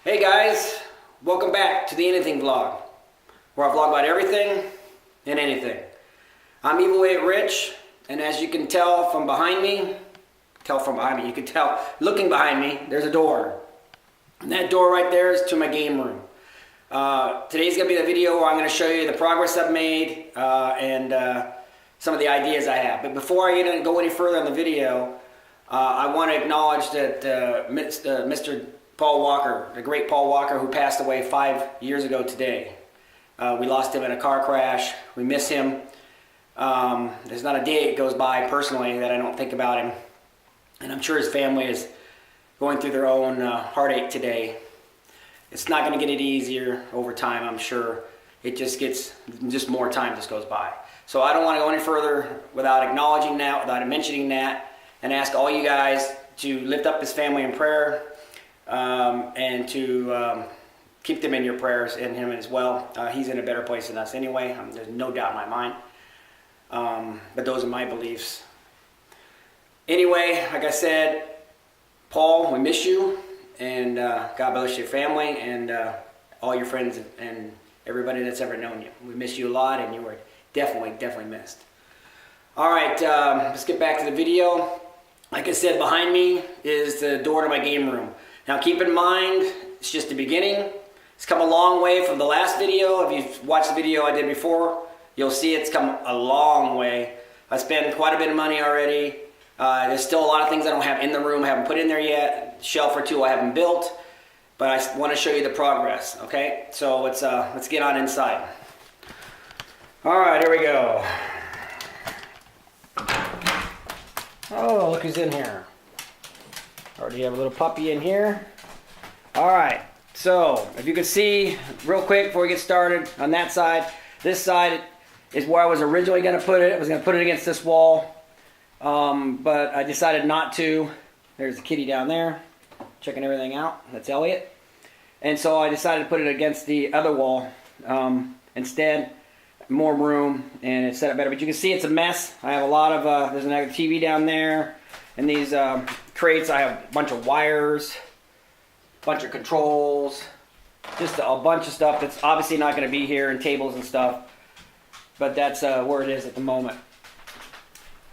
Hey guys, welcome back to the Anything Vlog, where I vlog about everything and anything. I'm EvoEightRich, and as you can tell from behind me, you can tell, looking behind me, there's a door. And that door right there is to my game room. Today's going to be the video where I'm going to show you the progress I've made and some of the ideas I have. But before I go any further in the video, I want to acknowledge that Mr. Paul Walker, the great Paul Walker, who passed away 5 years ago today. We lost him in a car crash. We miss him. There's not a day that goes by personally that I don't think about him. And I'm sure his family is going through their own heartache today. It's not going to get any easier over time, I'm sure. It just more time just goes by. So I don't want to go any further without acknowledging that, without mentioning that, and ask all you guys to lift up his family in prayer. And to keep them in your prayers and him as well. He's in a better place than us anyway. There's no doubt in my mind. But those are my beliefs. Anyway, like I said, Paul, we miss you. And God bless your family and all your friends and everybody that's ever known you. We miss you a lot, and you were definitely missed. All right, let's get back to the video. Like I said, behind me is the door to my game room. Now keep in mind, it's just the beginning. It's come a long way from the last video. If you've watched the video I did before, you'll see it's come a long way. I spent quite a bit of money already. There's still a lot of things I don't have in the room, I haven't put in there yet. Shelf or two I haven't built, but I want to show you the progress, okay? So let's get on inside. All right, here we go. Oh, look who's in here. Already have a little puppy in here. All right, so if you can see real quick before we get started on that side, this side is where I was originally going to put it. I was going to put it against this wall, but I decided not to. There's the kitty down there checking everything out. That's Elliot. And so I decided to put it against the other wall instead. More room, and it's set up better. But you can see it's a mess. I have a lot of, there's another TV down there. And these crates, I have a bunch of wires, a bunch of controls, just a bunch of stuff that's obviously not going to be here, and tables and stuff. But that's where it is at the moment.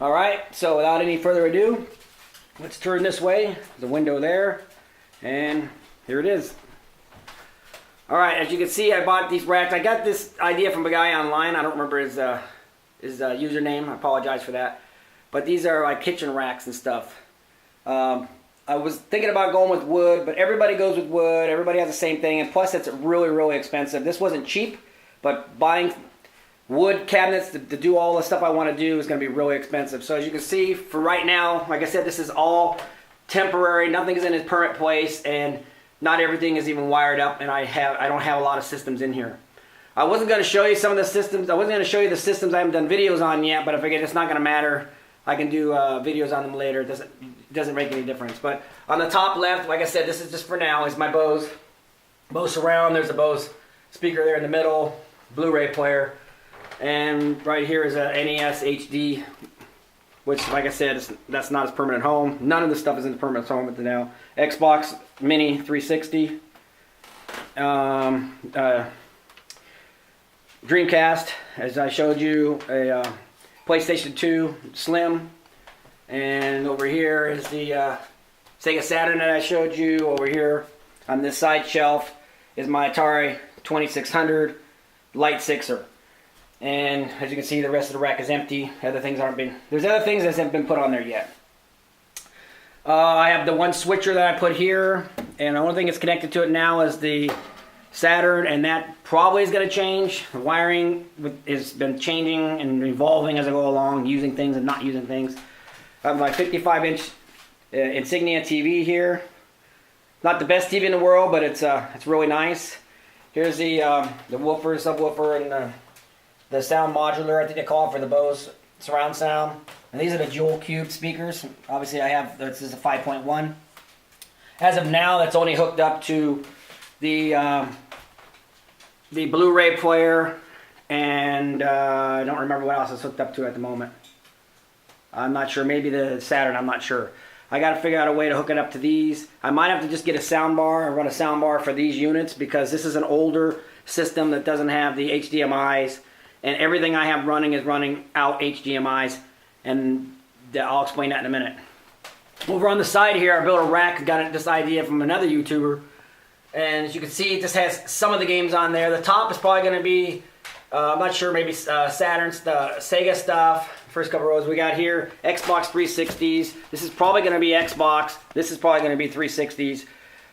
All right, so without any further ado, let's turn this way. The window there, and here it is. All right, as you can see, I bought these racks. I got this idea from a guy online. I don't remember his username. I apologize for that. But these are like kitchen racks and stuff. I was thinking about going with wood, but everybody goes with wood. Everybody has the same thing, and plus it's really expensive. This wasn't cheap, but buying wood cabinets to do all the stuff I want to do is going to be really expensive. So as you can see, for right now, like I said, this is all temporary. Nothing is in its permanent place, and not everything is even wired up, and I don't have a lot of systems in here. I wasn't going to show you some of the systems. I wasn't going to show you the systems I haven't done videos on yet, but I figured it's not going to matter. I can do videos on them later. It doesn't make any difference. But on the top left, like I said, this is just for now, is my Bose surround. There's a Bose speaker there in the middle, Blu-ray player. And right here is a NES HD, which, like I said, that's not his permanent home. None of this stuff is in the permanent home up to now. Xbox Mini 360. Dreamcast, as I showed you, a PlayStation 2 Slim, and over here is the Sega Saturn that I showed you. Over here on this side shelf is my Atari 2600 Light Sixer, and as you can see, the rest of the rack is empty. There's other things that haven't been put on there yet. I have the one switcher that I put here, and the only thing that's connected to it now is the Saturn, and that probably is going to change. The wiring has been changing and evolving as I go along, using things and not using things. I have my 55-inch Insignia TV here. Not the best TV in the world, but it's really nice. Here's the woofer, subwoofer, and the sound modular, I think they call it, for the Bose surround sound. And these are the Jewel Cube speakers. Obviously, this is a 5.1. As of now, that's only hooked up to the Blu-ray player, and I don't remember what else it's hooked up to at the moment. I'm not sure. Maybe the Saturn. I'm not sure. I got to figure out a way to hook it up to these. I might have to just get a sound bar and run a sound bar for these units because this is an older system that doesn't have the HDMIs, and everything I have running is running out HDMIs, and I'll explain that in a minute. Over on the side here, I built a rack. Got this idea from another YouTuber, and as you can see, it just has some of the games on there. The top is probably going to be, I'm not sure, maybe Saturn, Sega stuff. First couple rows we got here, Xbox 360s. This is probably going to be Xbox. This is probably going to be 360s.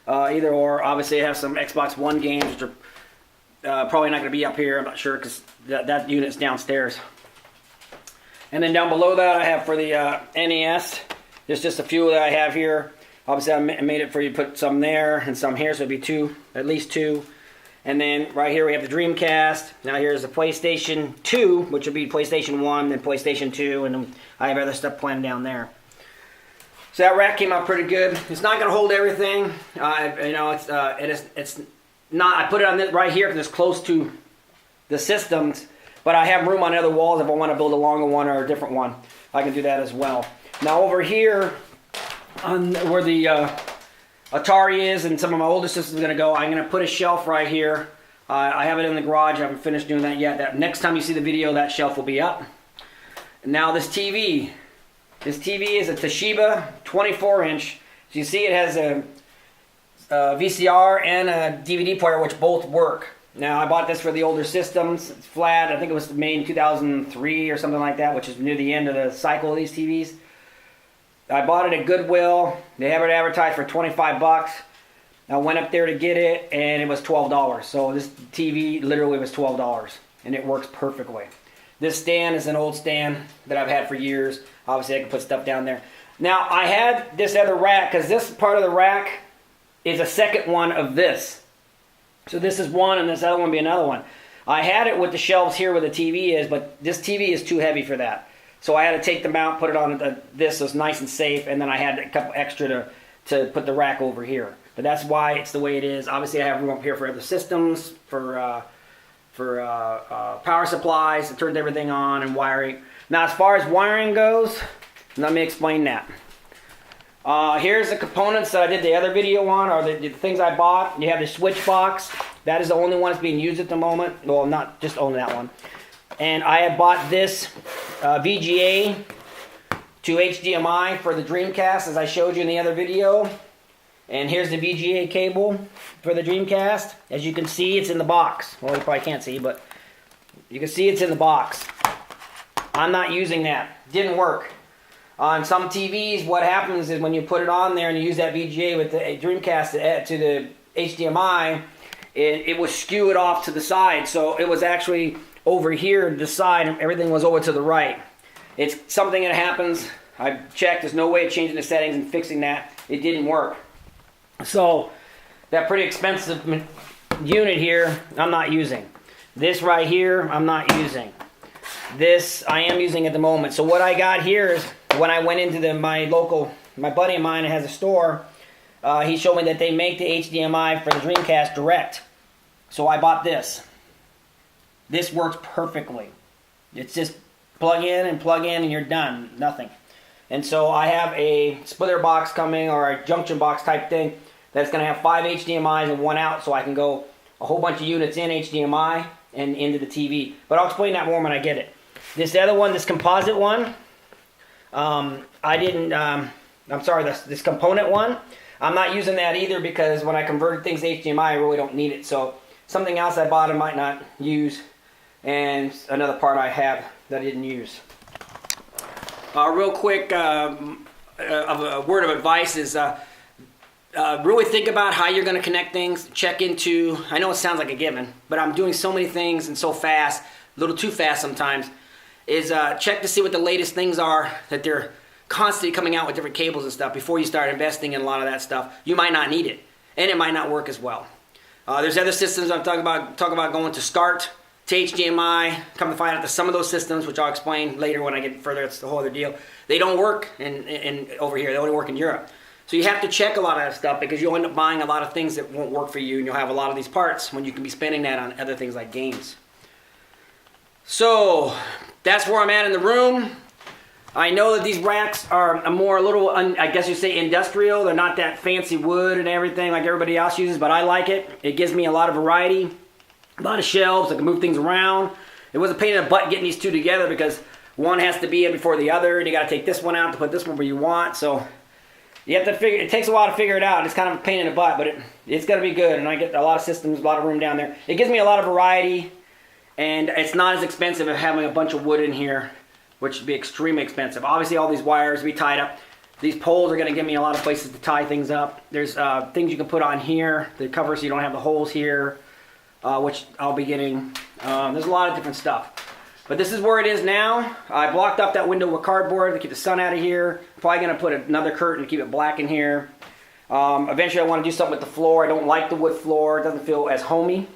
Either or. Obviously, I have some Xbox One games, which are probably not going to be up here. I'm not sure because that unit's downstairs. And then down below that, I have for the NES. There's just a few that I have here. Obviously, I made it for you to put some there and some here, so it'd be two, at least two. And then right here we have the Dreamcast. Now here's the PlayStation 2, which would be PlayStation 1, then PlayStation 2, and then I have other stuff planned down there. So that rack came out pretty good. It's not going to hold everything. You know, it's not. I put it on this right here because it's close to the systems, but I have room on other walls if I want to build a longer one or a different one. I can do that as well. Now over here, on where the Atari is and some of my older systems are going to go, I'm going to put a shelf right here. I have it in the garage. I haven't finished doing that yet. Next time you see the video, that shelf will be up. Now this TV. This TV is a Toshiba 24-inch. As you see, it has a VCR and a DVD player, which both work. Now, I bought this for the older systems. It's flat. I think it was made in 2003 or something like that, which is near the end of the cycle of these TVs. I bought it at Goodwill. They have it advertised for 25 bucks. I went up there to get it, and it was $12. So this TV literally was $12, and it works perfectly. This stand is an old stand that I've had for years. Obviously, I can put stuff down there. Now, I had this other rack, because this part of the rack is a second one of this. So this is one, and this other one will be another one. I had it with the shelves here where the TV is, but this TV is too heavy for that. So I had to take them out, put it on this so it's nice and safe, and then I had a couple extra to put the rack over here. But that's why it's the way it is. Obviously, I have room up here for other systems, for power supplies. It turns everything on and wiring. Now, as far as wiring goes, let me explain that. Here's the components that I did the other video on, or the things I bought. You have the switch box. That is the only one that's being used at the moment. Well, not just only that one. And I have bought this VGA to HDMI for the Dreamcast, as I showed you in the other video. And here's the VGA cable for the Dreamcast. As you can see, it's in the box. Well, you probably can't see, but you can see it's in the box. I'm not using that. Didn't work. On some TVs, what happens is when you put it on there and you use that VGA with the Dreamcast to the HDMI, it will skew it off to the side. So it was actually over here to the side, and everything was over to the right. It's something that happens. I checked. There's no way of changing the settings and fixing that. It didn't work. So that pretty expensive unit here, I'm not using. This right here, I'm not using. This I am using at the moment. So what I got here is when I went into my buddy of mine has a store, he showed me that they make the HDMI for the Dreamcast direct. So I bought this. This works perfectly. It's just plug in and you're done. Nothing. And so I have a splitter box coming, or a junction box type thing, that's going to have 5 HDMIs and 1 out, so I can go a whole bunch of units in HDMI and into the TV. But I'll explain that more when I get it. This other one, this composite one, this component one, I'm not using that either because when I converted things to HDMI, I really don't need it. So something else I bought I might not use, and another part I have that I didn't use. Real quick, a word of advice is really think about how you're going to connect things. Check into, I know it sounds like a given, but I'm doing so many things and so fast, a little too fast sometimes, is check to see what the latest things are, that they're constantly coming out with different cables and stuff before you start investing in a lot of that stuff. You might not need it, and it might not work as well. There's other systems I'm talking about going to SCART, to HDMI, come to find out that some of those systems, which I'll explain later when I get further, it's the whole other deal, they don't work in over here, they only work in Europe. So you have to check a lot of that stuff because you'll end up buying a lot of things that won't work for you, and you'll have a lot of these parts when you can be spending that on other things like games. So that's where I'm at in the room. I know that these racks are a little, I guess you say industrial. They're not that fancy wood and everything like everybody else uses, but I like it. It gives me a lot of variety, a lot of shelves. I can move things around. It was a pain in the butt getting these two together because one has to be in before the other, and you got to take this one out to put this one where you want. So you have to figure. It takes a while to figure it out. It's kind of a pain in the butt, but it's going to be good. And I get a lot of systems, a lot of room down there. It gives me a lot of variety, and it's not as expensive as having a bunch of wood in here, which would be extremely expensive. Obviously, all these wires be tied up. These poles are going to give me a lot of places to tie things up. There's things you can put on here that cover so you don't have the holes here, which I'll be getting. There's a lot of different stuff. But this is where it is now. I blocked up that window with cardboard to keep the sun out of here. Probably going to put another curtain to keep it black in here. Eventually, I want to do something with the floor. I don't like the wood floor. It doesn't feel as homey.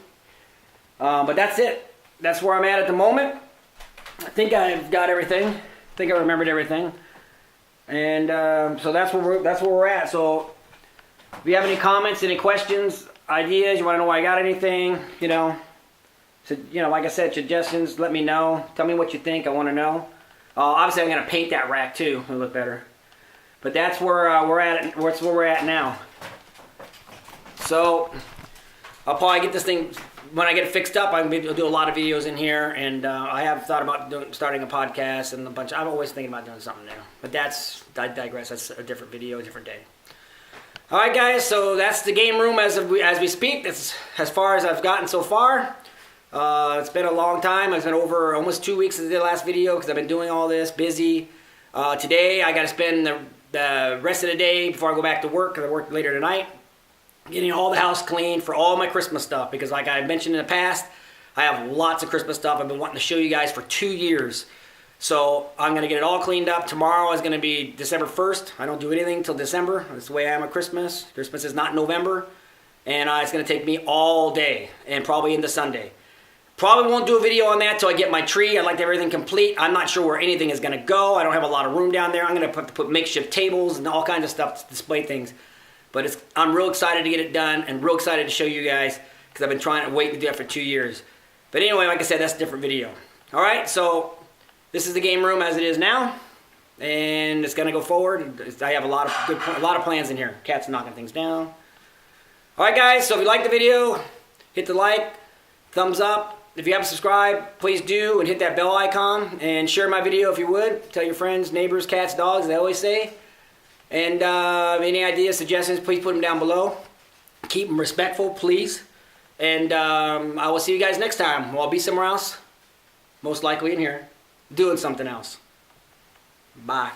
But that's it. That's where I'm at the moment. I think I've got everything. I think I remembered everything. And so that's where we're at. So if you have any comments, any questions, ideas, you want to know why I got anything, so, like I said, suggestions, let me know. Tell me what you think. I want to know. Obviously, I'm going to paint that rack too. It'll look better. But that's where we're at. That's where we're at now. So I'll probably get this thing, when I get it fixed up, I'm going to do a lot of videos in here. And I have thought about starting a podcast and a bunch. I'm always thinking about doing something new. But I digress. That's a different video, a different day. All right, guys. So that's the game room as we speak. That's as far as I've gotten so far. It's been a long time. It's been over almost 2 weeks since the last video because I've been doing all this, busy. Today I got to spend the rest of the day before I go back to work because I work later tonight, getting all the house clean for all my Christmas stuff because like I mentioned in the past, I have lots of Christmas stuff I've been wanting to show you guys for 2 years. So I'm going to get it all cleaned up. Tomorrow is going to be December 1st. I don't do anything until December. That's the way I am at Christmas. Christmas is not November. And it's going to take me all day and probably into Sunday. Probably won't do a video on that until I get my tree. I'd like to have everything complete. I'm not sure where anything is going to go. I don't have a lot of room down there. I'm going to put makeshift tables and all kinds of stuff to display things. But I'm real excited to get it done and real excited to show you guys because I've been trying to wait to do that for 2 years. But anyway, like I said, that's a different video. All right, so this is the game room as it is now. And it's going to go forward. I have a lot of plans in here. Cat's knocking things down. All right, guys, so if you like the video, hit the like, thumbs up. If you haven't subscribed, please do, and hit that bell icon, and share my video if you would. Tell your friends, neighbors, cats, dogs, they always say. And any ideas, suggestions, please put them down below. Keep them respectful, please. And I will see you guys next time. Well, I'll be somewhere else, most likely in here, doing something else. Bye.